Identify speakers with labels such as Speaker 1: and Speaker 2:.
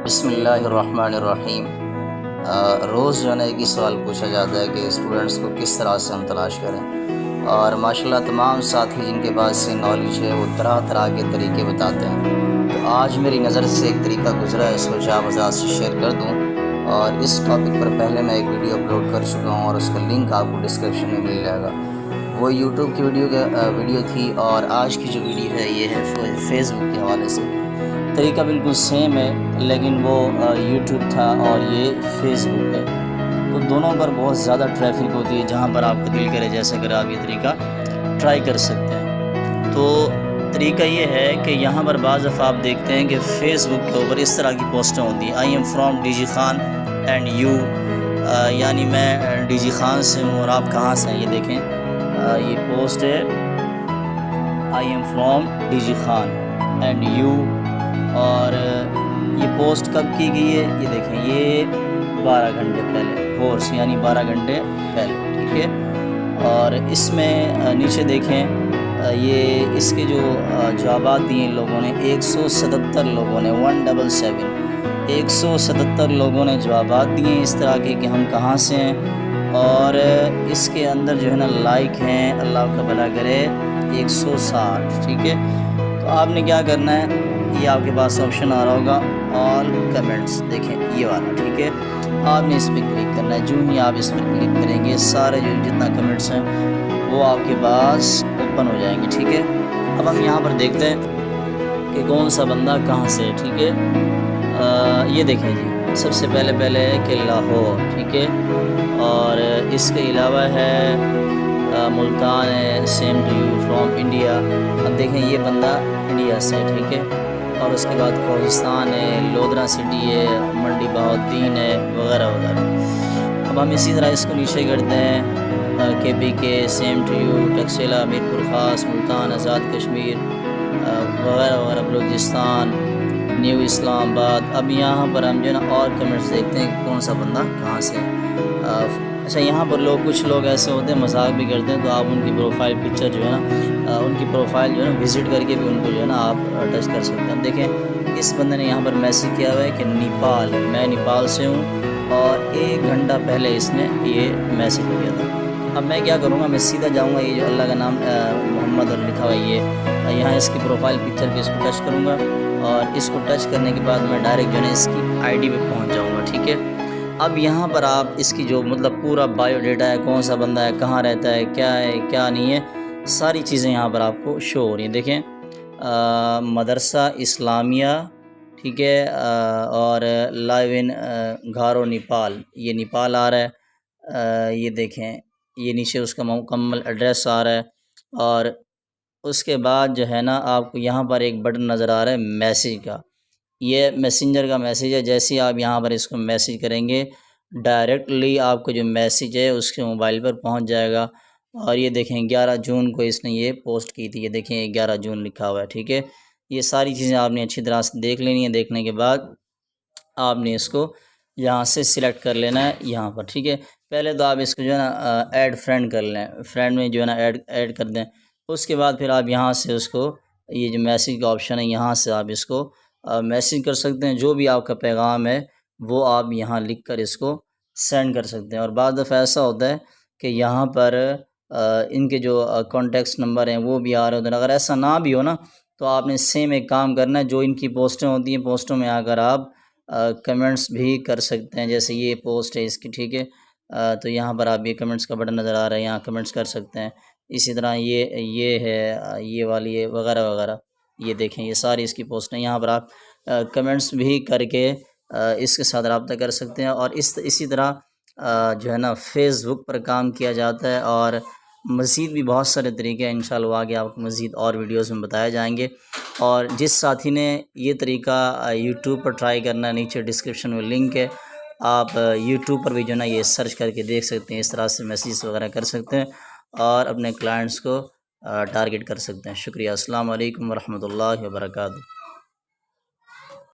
Speaker 1: بسم اللہ الرحمن الرحیم۔ روز جو ہے نا ایک ہی سوال پوچھا جاتا ہے کہ اسٹوڈنٹس کو کس طرح سے ہم تلاش کریں، اور ماشاءاللہ تمام ساتھی جن کے پاس سے نالج ہے وہ طرح طرح کے طریقے بتاتے ہیں۔ تو آج میری نظر سے ایک طریقہ گزرا ہے، سوچا آپ حضرات سے شیئر کر دوں۔ اور اس ٹاپک پر پہلے میں ایک ویڈیو اپلوڈ کر چکا ہوں اور اس کا لنک آپ کو ڈسکرپشن میں مل جائے گا۔ وہ یوٹیوب کی ویڈیو تھی، اور آج کی جو ویڈیو ہے یہ ہے فیس بک کے حوالے سے۔ طریقہ بالکل سیم ہے، لیکن وہ یوٹیوب تھا اور یہ فیس بک ہے، تو دونوں پر بہت زیادہ ٹریفک ہوتی ہے۔ جہاں پر آپ کو دل کرے جیسا کرے آپ یہ طریقہ ٹرائی کر سکتے ہیں۔ تو طریقہ یہ ہے کہ یہاں پر بعض دفعہ آپ دیکھتے ہیں کہ فیس بک کے اوپر اس طرح کی پوسٹیں ہوتی ہیں، I am from D G Khan and you, یعنی میں ڈی جی خان سے ہوں اور آپ کہاں سے ہیں۔ یہ دیکھیں، یہ پوسٹ ہے I am from D G Khan and you, اور یہ پوسٹ کب کی گئی ہے یہ دیکھیں، یہ 12 گھنٹے پہلے، ہورس یعنی 12 گھنٹے پہلے، ٹھیک ہے۔ اور اس میں نیچے دیکھیں، یہ اس کے جو جوابات دیے ان لوگوں نے 177 لوگوں نے 177 لوگوں نے جوابات دیے اس طرح کے کہ ہم کہاں سے ہیں، اور اس کے اندر جو ہے نا لائک ہیں، اللہ کا بھلا کرے، 160، ٹھیک ہے۔ تو آپ نے کیا کرنا ہے، یہ آپ کے پاس آپشن آ رہا ہوگا آل کمنٹس، دیکھیں یہ والا، ٹھیک ہے۔ آپ نے اس پہ کلک کرنا ہے، جو ہی آپ اس پر کلک کریں گے سارے جو جتنا کمنٹس ہیں وہ آپ کے پاس اوپن ہو جائیں گے، ٹھیک ہے۔ اب ہم یہاں پر دیکھتے ہیں کہ کون سا بندہ کہاں سے ہے، ٹھیک ہے۔ یہ دیکھیں جی، سب سے پہلے ہے کہ لاہور، ٹھیک ہے، اور اس کے علاوہ ہے ملتان ہے، same to you from India. اب دیکھیں یہ بندہ انڈیا سے، ٹھیک ہے، اور اس کے بعد کوہستان ہے، لودھرا سٹی ہے، منڈی بہاؤالدین ہے، وغیرہ وغیرہ۔ اب ہم اسی طرح اس کو نیچے کرتے ہیں، کے پی کے، سیم ٹو یو، ٹکسیلا، میرپور خاص، ملتان، آزاد کشمیر، وغیرہ وغیرہ، بلوچستان، نیو اسلام آباد۔ اب یہاں پر ہم جو ہے نا اور کمنٹس دیکھتے ہیں کہ کون سا بندہ کہاں سے ہے۔ اچھا، یہاں پر کچھ لوگ ایسے ہوتے ہیں مذاق بھی کرتے ہیں، تو آپ ان کی پروفائل پکچر جو ہے نا، ان کی پروفائل جو ہے نا وزٹ کر کے بھی ان کو جو ہے نا آپ ٹچ کر سکتے ہیں۔ دیکھیں اس بندے نے یہاں پر میسج کیا ہوا ہے کہ نیپال، میں نیپال سے ہوں، اور 1 گھنٹہ پہلے اس نے یہ میسج کیا تھا۔ اب میں کیا کروں گا، میں سیدھا جاؤں گا، یہ جو اللہ کا نام محمد اور لکھا ہوا ہے یہ، یہاں اس کی پروفائل پکچر پہ اس کو ٹچ کروں گا، اور اس کو ٹچ کرنے کے بعد میں ڈائریکٹ جو ہے اس کی آئی ڈی پہ پہنچ جاؤں گا، ٹھیک ہے۔ اب یہاں پر آپ اس کی جو پورا بایو ڈیٹا ہے، کون سا بندہ ہے، کہاں رہتا ہے کیا نہیں ہے، ساری چیزیں یہاں پر آپ کو شو ہو رہی ہیں۔ دیکھیں مدرسہ اسلامیہ، ٹھیک ہے، اور لائیو ان گھارو نیپال، یہ نیپال آ رہا ہے۔ یہ دیکھیں، یہ نیچے اس کا مکمل ایڈریس آ رہا ہے، اور اس کے بعد جو ہے نا آپ کو یہاں پر ایک بٹن نظر آ رہا ہے میسیج کا، یہ میسنجر کا میسیج ہے۔ جیسے ہی آپ یہاں پر اس کو میسیج کریں گے، ڈائریکٹلی آپ کو جو میسیج ہے اس کے موبائل پر پہنچ جائے گا۔ اور یہ دیکھیں 11 جون کو اس نے یہ پوسٹ کی تھی، یہ دیکھیں 11 جون لکھا ہوا ہے، ٹھیک ہے۔ یہ ساری چیزیں آپ نے اچھی طرح سے دیکھ لینی ہے۔ دیکھنے کے بعد آپ نے اس کو یہاں سے سلیکٹ کر لینا ہے یہاں پر، ٹھیک ہے۔ پہلے تو آپ اس کو جو ہے نا ایڈ فرینڈ کر لیں، فرینڈ میں جو ہے نا ایڈ کر دیں۔ اس کے بعد پھر آپ یہاں سے اس کو، یہ جو میسیج کا آپشن ہے یہاں سے آپ اس کو میسیج کر سکتے ہیں، جو بھی آپ کا پیغام ہے وہ آپ یہاں لکھ کر اس کو سینڈ کر سکتے ہیں۔ اور بعض دفعہ ایسا ہوتا ہے کہ یہاں پر ان کے جو کانٹیکٹس نمبر ہیں وہ بھی آ رہے ہوتے ہیں۔ اگر ایسا نہ بھی ہو نا، تو آپ نے سیم ایک کام کرنا ہے، جو ان کی پوسٹیں ہوتی ہیں پوسٹوں میں آ کر آپ کمنٹس بھی کر سکتے ہیں۔ جیسے یہ پوسٹ ہے اس کی، ٹھیک ہے، تو یہاں پر آپ یہ کمنٹس کا بٹن نظر آ رہا ہے، یہاں کمنٹس کر سکتے ہیں۔ اسی طرح یہ ہے، یہ والی ہے، وغیرہ وغیرہ۔ یہ دیکھیں یہ ساری اس کی پوسٹیں، یہاں پر آپ کمنٹس بھی کر کے اس کے ساتھ رابطہ کر سکتے ہیں۔ اور اسی طرح جو ہے نا فیس بک پر کام کیا جاتا ہے، اور مزید بھی بہت سارے طریقے ہیں، انشاءاللہ وہ آگے آپ کو مزید اور ویڈیوز میں بتائے جائیں گے۔ اور جس ساتھی نے یہ طریقہ یوٹیوب پر ٹرائی کرنا ہے، نیچے ڈسکرپشن میں لنک ہے، آپ یوٹیوب پر بھی جو ہے نا یہ سرچ کر کے دیکھ سکتے ہیں، اس طرح سے میسیج وغیرہ کر سکتے ہیں اور اپنے کلائنٹس کو ٹارگٹ کر سکتے ہیں۔ شکریہ، السلام علیکم ورحمۃ اللہ وبرکاتہ۔